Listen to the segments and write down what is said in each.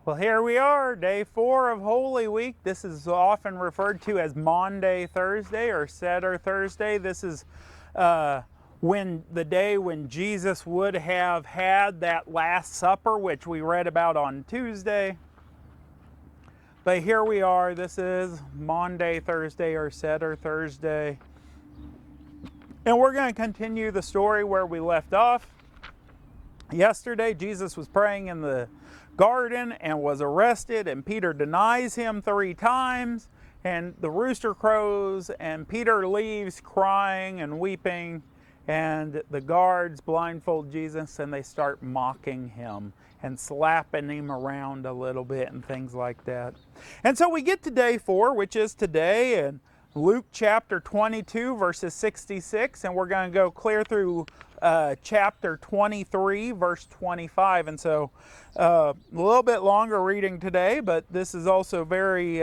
Well, here we are, day 4 of Holy Week. This is often referred to as Maundy Thursday or Seder Thursday. This is when the day when Jesus would have had that Last Supper, which we read about on Tuesday. But here we are. This is Maundy Thursday or Seder Thursday. And we're going to continue the story where we left off. Yesterday, Jesus was praying in the garden and was arrested, and Peter denies him 3 times, and the rooster crows, and Peter leaves crying and weeping, and the guards blindfold Jesus, and they start mocking him and slapping him around a little bit and things like that. And so we get to day 4, which is today, and Luke chapter 22, verses 66, and we're going to go clear through chapter 23, verse 25. And so a little bit longer reading today, but this is also very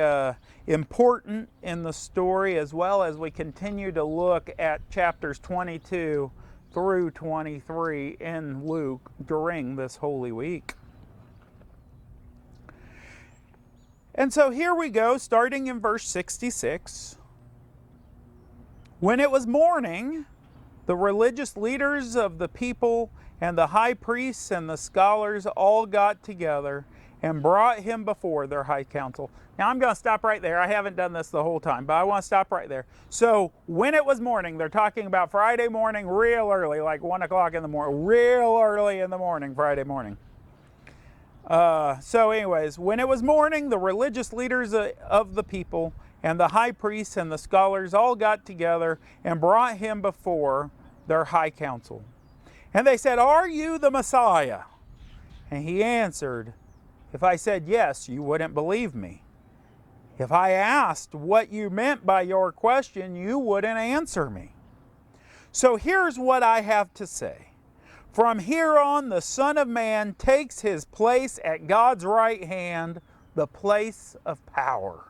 important in the story as well as we continue to look at chapters 22 through 23 in Luke during this Holy Week. And so here we go, starting in verse 66. When it was morning, the religious leaders of the people and the high priests and the scholars all got together and brought him before their high council. Now I'm going to stop right there. I haven't done this the whole time, but I want to stop right there. So when it was morning, they're talking about Friday morning real early, like 1 o'clock in the morning, real early in the morning, Friday morning. So anyways, when it was morning, the religious leaders of the people and the high priests and the scholars all got together and brought him before their high council. And they said, "Are you the Messiah?" And he answered, "If I said yes, you wouldn't believe me. If I asked what you meant by your question, you wouldn't answer me. So here's what I have to say. From here on, the Son of Man takes his place at God's right hand, the place of power."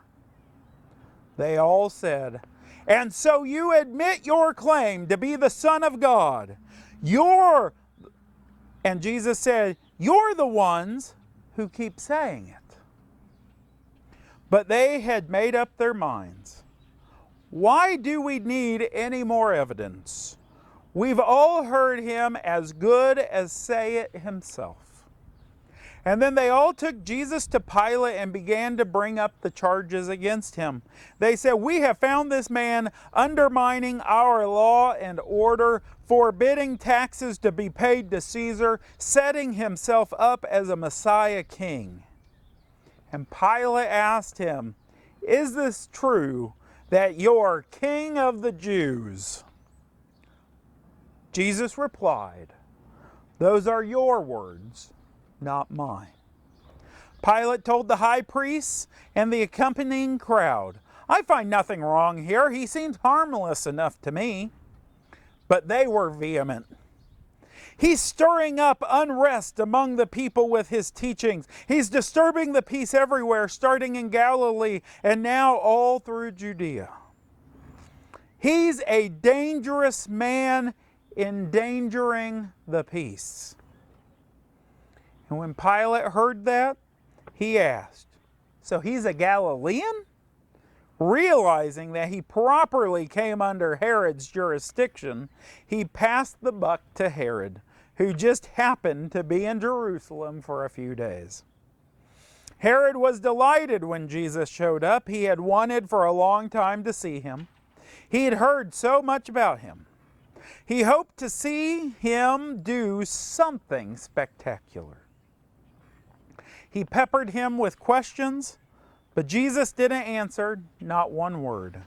They all said, "And so you admit your claim to be the Son of God. And Jesus said, "You're the ones who keep saying it." But they had made up their minds. "Why do we need any more evidence? We've all heard him as good as say it himself." And then they all took Jesus to Pilate and began to bring up the charges against him. They said, "We have found this man undermining our law and order, forbidding taxes to be paid to Caesar, setting himself up as a Messiah king." And Pilate asked him, "Is this true, that you're King of the Jews?" Jesus replied, "Those are your words, not mine." Pilate told the high priests and the accompanying crowd, "I find nothing wrong here. He seems harmless enough to me." But they were vehement. "He's stirring up unrest among the people with his teachings. He's disturbing the peace everywhere, starting in Galilee and now all through Judea. He's a dangerous man, endangering the peace." And when Pilate heard that, he asked, "So he's a Galilean?" Realizing that he properly came under Herod's jurisdiction, he passed the buck to Herod, who just happened to be in Jerusalem for a few days. Herod was delighted when Jesus showed up. He had wanted for a long time to see him. He had heard so much about him. He hoped to see him do something spectacular. He peppered him with questions, but Jesus didn't answer, not one word.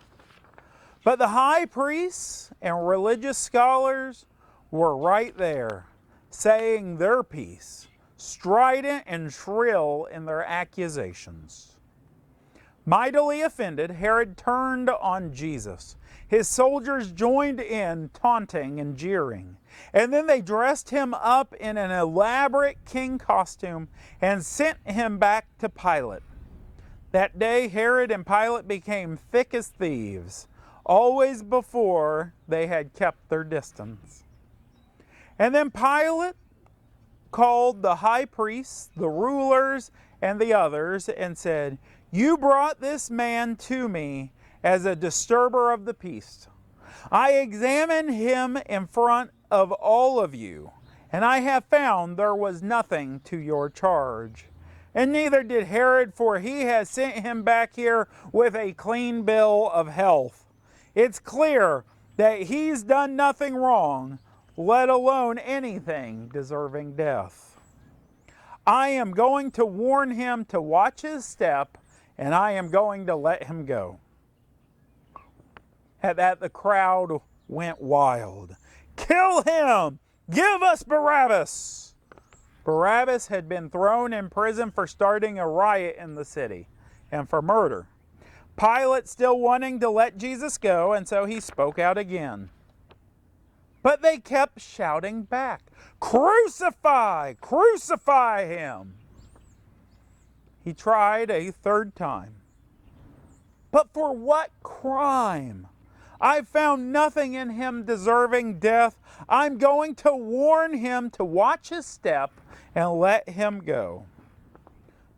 But the high priests and religious scholars were right there, saying their piece, strident and shrill in their accusations. Mightily offended, Herod turned on Jesus. His soldiers joined in, taunting and jeering. And then they dressed him up in an elaborate king costume and sent him back to Pilate. That day, Herod and Pilate became thick as thieves, always before they had kept their distance. And then Pilate called the high priests, the rulers, and the others and said, "You brought this man to me as a disturber of the peace. I examined him in front of all of you, and I have found there was nothing to your charge. And neither did Herod, for he has sent him back here with a clean bill of health. It's clear that he's done nothing wrong, let alone anything deserving death. I am going to warn him to watch his step, and I am going to let him go." At that, the crowd went wild. "Kill him! Give us Barabbas!" Barabbas had been thrown in prison for starting a riot in the city and for murder. Pilate still wanting to let Jesus go, and so he spoke out again. But they kept shouting back, "Crucify! Crucify him!" He tried a third time. "But for what crime? I found nothing in him deserving death. I'm going to warn him to watch his step and let him go."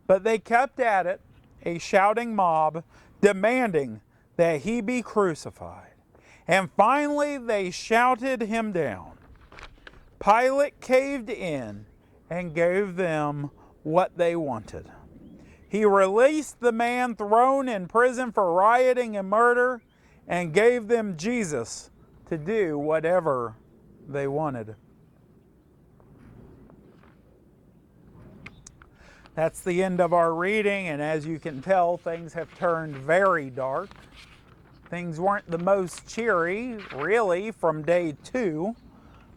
But they kept at it, a shouting mob, demanding that he be crucified. And finally they shouted him down. Pilate caved in and gave them what they wanted. He released the man thrown in prison for rioting and murder and gave them Jesus to do whatever they wanted. That's the end of our reading, and as you can tell, things have turned very dark. Things weren't the most cheery, really, from day 2,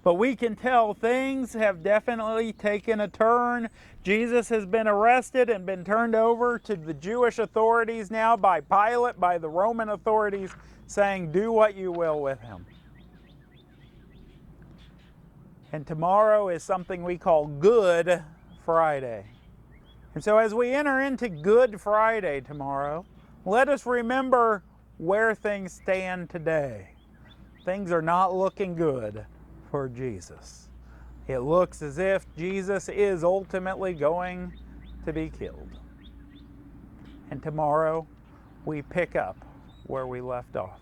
but we can tell things have definitely taken a turn. Jesus has been arrested and been turned over to the Jewish authorities now by Pilate, by the Roman authorities, saying, "Do what you will with him." And tomorrow is something we call Good Friday. And so as we enter into Good Friday tomorrow, let us remember where things stand today. Things are not looking good for Jesus. It looks as if Jesus is ultimately going to be killed. And tomorrow we pick up where we left off.